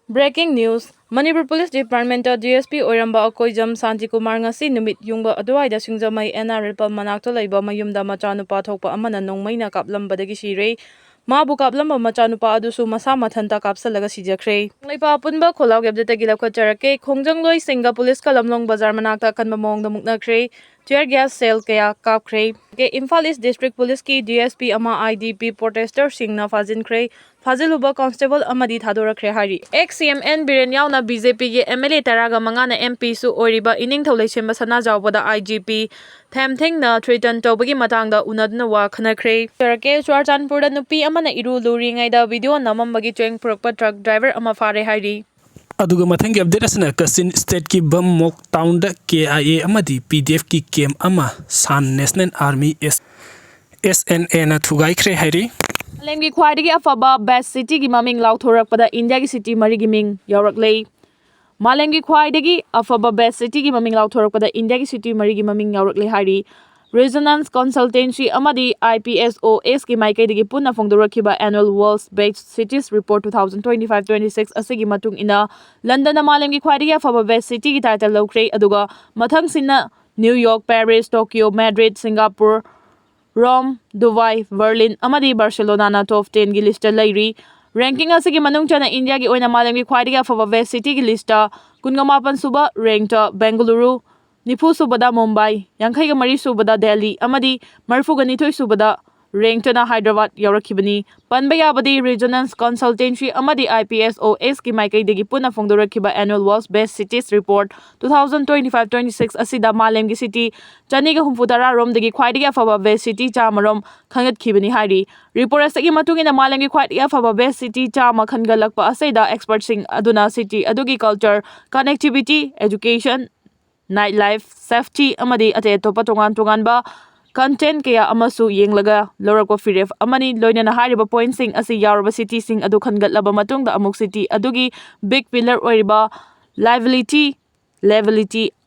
Breaking news. Manipur Police Department DSP Oiramba Okoijam Santi Kumar ngasi numit yungba aduaida singjamai NRL pal manakta laiba mayumda machanupa thokpa amana nongmaina kaplambadagi sirei mabu kaplamba machanupa adusu masa mathanta kapsalaga sijakre laipa punba kholau gebdetagi lakhajarake khongjangloy singa police kalamlong bazar manakta kanba mongda muknakre tear gas cell kaya kapkre ke Imphal East District Police ki DSP ama IDP protester singna fajinkre Faziluba Constable Amadi Thadora Hari. Ex-CMN Birenyao BJP MLA Taraga Mangana MP Su Oriba Ining Tolation Masana Jawada IGP Thamthing na Triton Tobagi Matanga Unadna wa Kanakre. Tarake Swartanpur Nupi Amana Iru Luring Ida video Namambagi Cheng Prokpa truck driver Amafare Hari. अदुगा मथंगी update असना Kachin State की बम मोक town द KIA अमदी PDF की केम अमा सान नेशनल आर्मी SNA ना थुगाइख्रे हैरी Malemgi khwaidagi afaba best city gi maming lauthorakpada India gi city mari gi ming yaurakle. Malemgi khwaidagi afaba best city gi maming lauthorakpada India gi city mari gi maming yaurakle hari. Resonance Consultancy amadi IPSOS ki maikai dagi punna phongdorakhiba annual World Best Cities Report 2025-26 asigi matung ina London na malemgi khwaidagi afaba best city gi title lawkre aduga mathang sinna New York, Paris, Tokyo, Madrid, Singapore, Rome, Dubai, Berlin, amadi Barcelona na top 10 gi lista lairi. Ranking asigi manung chana India gi oina malemgi khwaidagi afaba best city gi lista kungamapan suba ranked Bengaluru, Nifu subada Mumbai, Yankai Mari subada Delhi, amadi Marfuganito subada ranked na Hyderabad Yaurakibani, Panbayabadi Resonance Consultancy amadi IPSOS ki maikai digi puna phongdorakiba annual World's Best Cities Report 2025-26 asida malem gi city chaniga humfudara rom digi khwaidigi afaba best city chamarom khangat khibani hari. Report asagi matungina malem gi khwaidigi afaba best city chama khangalakpa asida experts sing aduna city adugi culture, connectivity, education, nightlife, safety, amadi ate topa tongan ba content kaya amasu yenglaga lorakwa firef amani loina na hariba point sing asi yaraba city sing adu khangatlaba matungda amuk city adugi big pillar oiriba levelity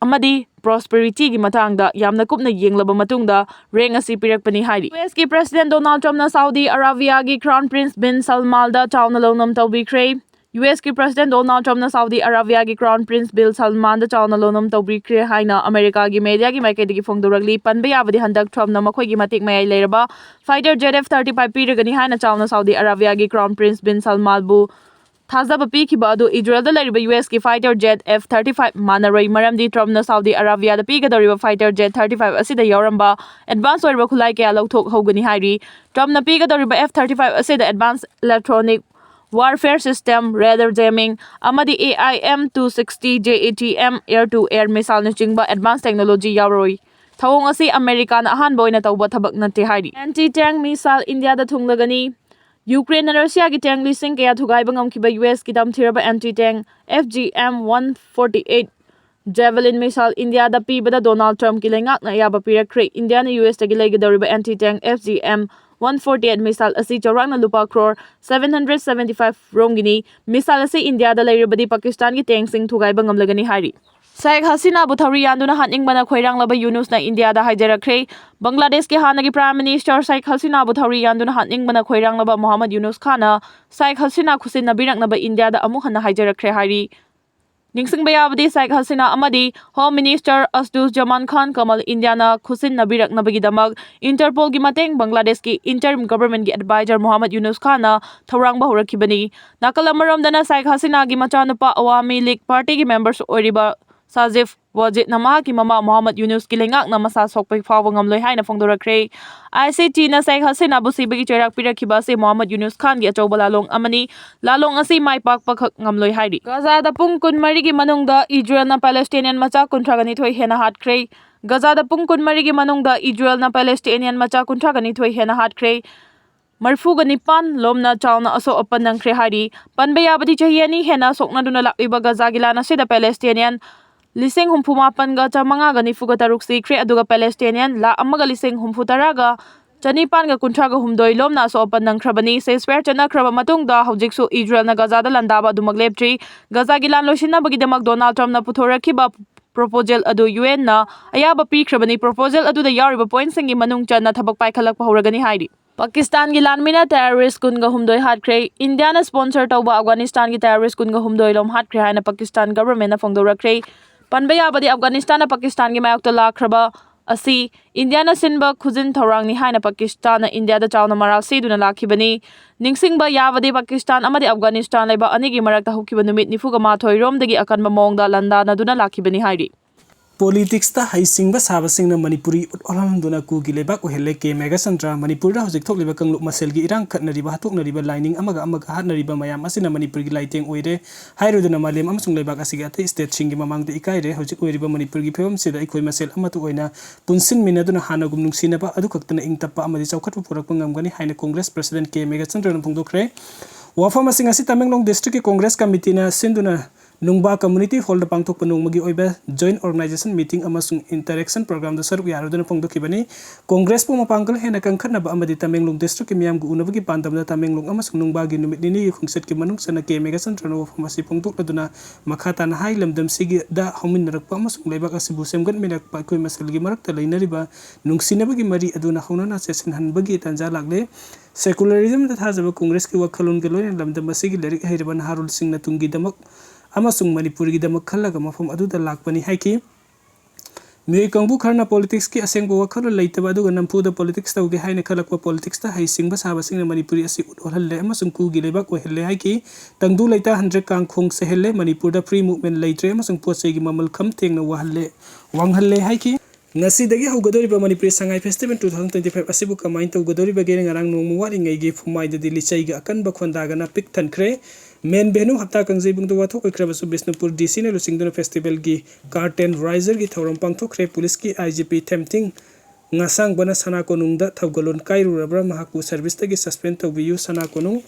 amadi prosperity gi matangda yamna kupna yenglaba matungda rank asi pirakpani hari. US ki President Donald Trump na Saudi Arabia gi Crown Prince bin Salman da chawna lonam tawbikre. US ki President Donald Trump na Saudi Arabia gi Crown Prince Bin Salman da chawna lonam tawbikre haina America gi media gi maike digi phongdoragli panbayabadi handak Trump na makhoi gi matik mayai leiraba fighter jet F-35 piragani haina chawna Saudi Arabia gi Crown Prince Bin Salman bu thazaba pikhiba adu Israel da leiriba US ki fighter jet F-35 manaroi maramdi Trump na Saudi Arabia da pigadoriba fighter jet 35 asida yauramba advance oiriba khulai kaya lauthok hogani hairi. Trump na pigadoriba F-35 asida advanced electronic warfare system, radar jamming, amadi AIM-260 JATM air-to-air missile na chingba advanced technology yauroi. Thawong asi America na ahanba oina tawba thabak nate hari. Anti-tank missile India da thunglagani. Ukraine na Russia ki tank lising kaya thugaiba ngamkiba US ki damthiraba anti-tank FGM-148 Javelin missile India da pibada Donald Trump ki lengak na yaba pirakre. India na US tagi laigidoriba anti-tank FGM-148 missile asi chawrang na lupa crore 775 romgini missile asi India da lairibadi Pakistan ki tank sing thugaiba ngamlagani hari. Sheikh Hasina bu thari yanduna haningbana khoirang laba Yunus na India da haijarakre. Bangladesh ki hanagi Prime Minister Sheikh Hasina bu thari yanduna haningbana khoirang laba Muhammad Yunus khana Sheikh Hasina khusin na birak naba India da amu hana haijarakre hari. Ningsing bayabadi Sheikh Hasina amadi Home Minister Asdus Jaman Khan Kamal India na khusin na birak nabagi damag Interpol gi mateng Bangladesh ki interim government gi advisor Muhammad Yunus Khan na thawrang ba horakibani. Nakalamaram dana Sheikh Hasina gi machanupa Awami League Party gi members oiriba Sajif Wajid na mahaki mama Muhammad Yunus ki lengak na masa sokpai fawa ngamloi haina phongdorakre. ICT na Sheikh Hasina bu sibagi cherak pirakhiba se Muhammad Yunus Khan gi achauba lalong amani lalong asi mai pak pakhak ngamloi hairi. Gaza da pung kun mari gi manungda Israel na Palestinian macha kuntragani thoi hena hatkre. Gaza da pung kun mari gi manungda Israel na Palestinian macha kuntragani thoi hena hatkre. Marfuga nipan lomna chawna aso opan nangkre hari. Panbayabadi chahiani hena sokna duna lakiba Gaza gilana sida Palestinian lising humpumapan ga chamanga ga nifuga taruk sikre aduga Palestinian la amaga lising humputaraga chanipan ga kuntraga humdoi lomna so opan nangkrabani se swear chana kraba matungda hojiksu Israel na Gaza da landaba dumagleptri Gaza gilan loshina bagidamag Donald Trump na puthораkiba proposal adu UN na ayaba pikrabani proposal adu da yariba point singi manung chan na thabak paikhalak pahuragani hairi. Pakistan gi lanmina terrorist kun ga humdoi hatkre India na sponsor tauba Afghanistan gi terrorist kun ga humdoi lom hatkre haina Pakistan government na phongdorakre panbaya badi Afghanistan na Pakistan gi mayok to lakraba asi India na sinba khujin thorang ni haina Pakistan na India da chawna maral seduna lakhibani ningsingba yawadi Pakistan amadi Afghanistan laiba ani gi marakta hukiba numit nifuga ma thoirom dagi akanba mongda landa na duna lakhibani hairi politics ta haisingba sabasingna manipuri olamduna kugi lebak ohele ke mega santra manipur da hojik thokliba kanglu masel gi irang khatnariba hatuknariba lining amaga hatnariba mayam asina manipur gi laiteng oire hairuduna malem amasung lebak asiga ate state singi mamang de ikaire hojik oiriba manipur gi phewam sida ikoi masel amatu oina punsin minaduna hanagum nungsinaba adu khaktana ingtappa amadi chawkhatpu purakpa ngamgani haina congress president ke mega santra na phongdokre wafam asinga si Tamenglong district ki congress committee na sinduna Nungba community hall da pangthok panung magi oiba joint organization meeting amasung interaction program da saruk yaruduna phongdokhibani congress pu mapangkal hena kangkhatna ba amadi Tamenglong district ki miyam gu unabagi pandam da Tamenglong amasung nungba gi numit ni khungset ki manung sana ke mega central of masi phongdok laduna makhata na hai lamdam sigi da homin rakpa amasung leibak asibu semgan minak pa koi masal gi marak ta leinariba nungsinabagi mari aduna honana session hanbagi tanja lagle secularism da thajaba congress ki wakhalun ge loina lamdam masigi lerik heriban harul singh na tungi damak amasung manipur gi damak khallaga mafam adu da lakpani haiki mei kangbu kharna politics ki asengbo wakhalo leitaba adu nampu da politics tawge haina khalakwa politics ta haisingba sabasingna manipuri asi udolhalle amasung ku gi lebak ohelle haiki tangdu leita 100 kang khong sehelle manipur da free movement leitre amasung posai gi mamal kham thengna wahalle wanghalle haiki ngasi dagi haugadori ba manipur sangai festival 2025 asibu kamain tawgadori ba gereng arang nongmu wari ngai gi phumai da dili chai ga akan ba khonda ga na pik thankre men benu hapta kangjai bung do wathok ikrabasu Bisnupur DC ne lusingduna festival gi curtain riser gi thoram pangthokre police ki IGP tempting ngasang bana sana konungda thawgalon kairu rabra mahaku service tagi suspend tawbiyu sana konung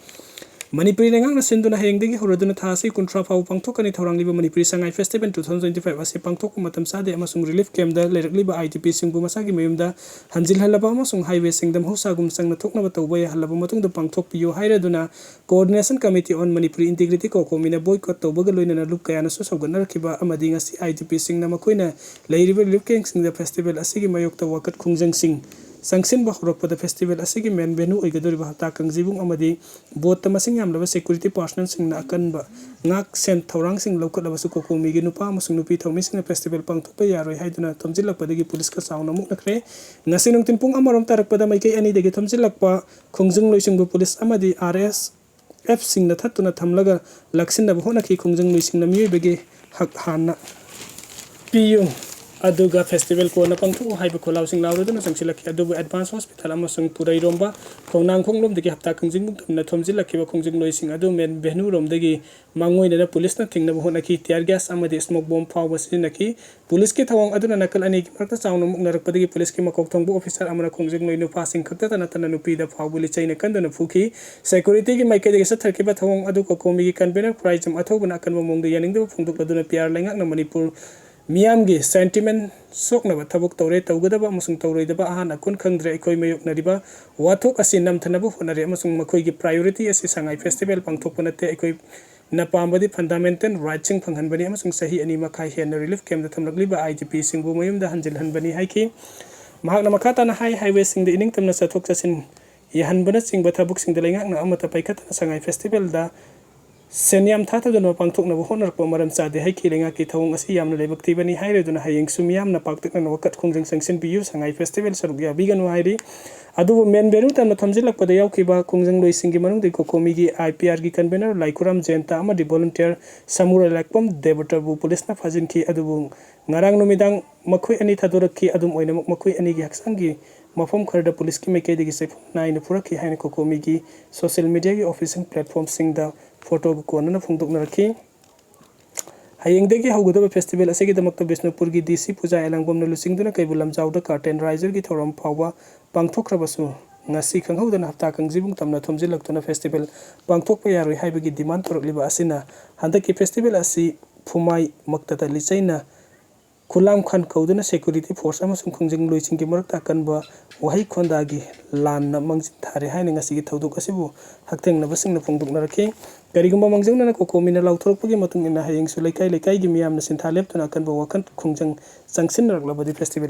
Manipuri nengang na sinduna hengdegi horaduna thasi kuntra phau pangthokani thorangliba Manipuri sangai festival 2025 ase pangthok matam sade amasung relief camp da lerakliba ITP singbu masagi mayumda hanjil halaba amasung highway singdam hosagum sangna thokna batawba halaba matungda pangthok piyo hairaduna coordination committee on Manipuri integrity ko komina boycott tawbaga loinana lup kayana so sawganna rakhiba amadi ngasi ITP singna makoina leiriba relief camp singda festival asigi mayokta wakat khungjang sing Sangsin ba horokpada festival asigi men venue oigadori ba hata kangjibung amadi bot tamasing yamlaba security personnel singna akanba ngak sen thorang sing lokadaba su kokomi gi nupa amasung nupi thongmi singna festival pangthokpa yaroi haiduna thomjilakpadagi police ka sauna muk nakre ngasi nungtin pung amarom tarakpada maikai ani degi thomjilakpa khongjung loisingbu police amadi RS F singna thattuna thamlaga laksinna ba honaki khongjung loisingna miyebege hak hanna piyu aduga festival ko na pangthu haiba kholau sing lauruduna sangsilakhi adubu advance hospital amasung purai romba khongnang khonglom degi hapta kangjing na thomjilakhi ba khongjing loising adu men behnu rom degi mangoina na police na thingna ba honaki tear gas amadi smoke bomb phawba sinaki police ki thawang aduna nakal ani ki marta chawna muk narakpadagi police ki makok thongbu officer amana khongjing loinu passing khakta tana tana nupi da phawbuli chaina kanduna phuki security ki maikai degi satharki ba thawang adu ko komi ki convener praijam athobuna akanba mongda yaningda phungduk laduna piar laingak na Manipur Miyamgi sentiment soknaba thabuk tawre tawgadaba amasung tawroidaba ahana kun khangdre ikoi mayoknariba wathok asi namthanabu honare amasung makoi gi priority asi sangai festival pangthokpanate ikoi napambadi fundamental right sing phanghanbani amasung sahi ani makhai hen relief camp da thamlagliba IGP singbu mayumda hanjilhanbani haiki mahakna makhata na highway sing da ining tamna sathok chasin yahanbana sing ba thabuk sing da laingak na amata paikata sangai festival da Senyam thata duna pangthok na bohon rakpa maram chade hai khilenga ki thawng asi yamna lebakti bani haire duna hayeng sumyam na paktak na wakat khungjang sangsin biyu sangai festival saruk ya biganu hairi adu men benu tamna thamjilak pada yauki ba khungjang loising gi manung de kokomi gi IPR gi convener laikuram jenta amadi volunteer samura lakpam debatabu police na fajin ki adu ngarang numidang makhoi ani thadorak ki adum oina makhoi ani gi haksang gi mafam kharda police ki mekai de gi sai nai na pura ki haina kokomi gi social media gi official platform sing da photo ko na phungduk na rakhi hayeng degi haugadaba festival asegi damakta Bisnupur gi DC puja elangbom na lusingduna kaibulam jawda curtain riser gi thoram phawba pangthokrabasu ngasi khanghudana hapta kangjibung tamna thomjilaktuna festival pangthokpa yaroi haibagi demand torokliba asina handaki festival asi phumai maktata lichaina Kulam Khan kauduna security force amasung khungjing loising ki marakta kanba wahai khondagi lan na mangjin thare haina ngasi gi thoduk asibu hakteng na basing na phongduk na rakhi karigumba mangjung na kokomi na lauthorpagi matung ina hayeng su laikai laikai gi miyam na sinthalep tuna kanba wakan khungjang changsin raklabadi festival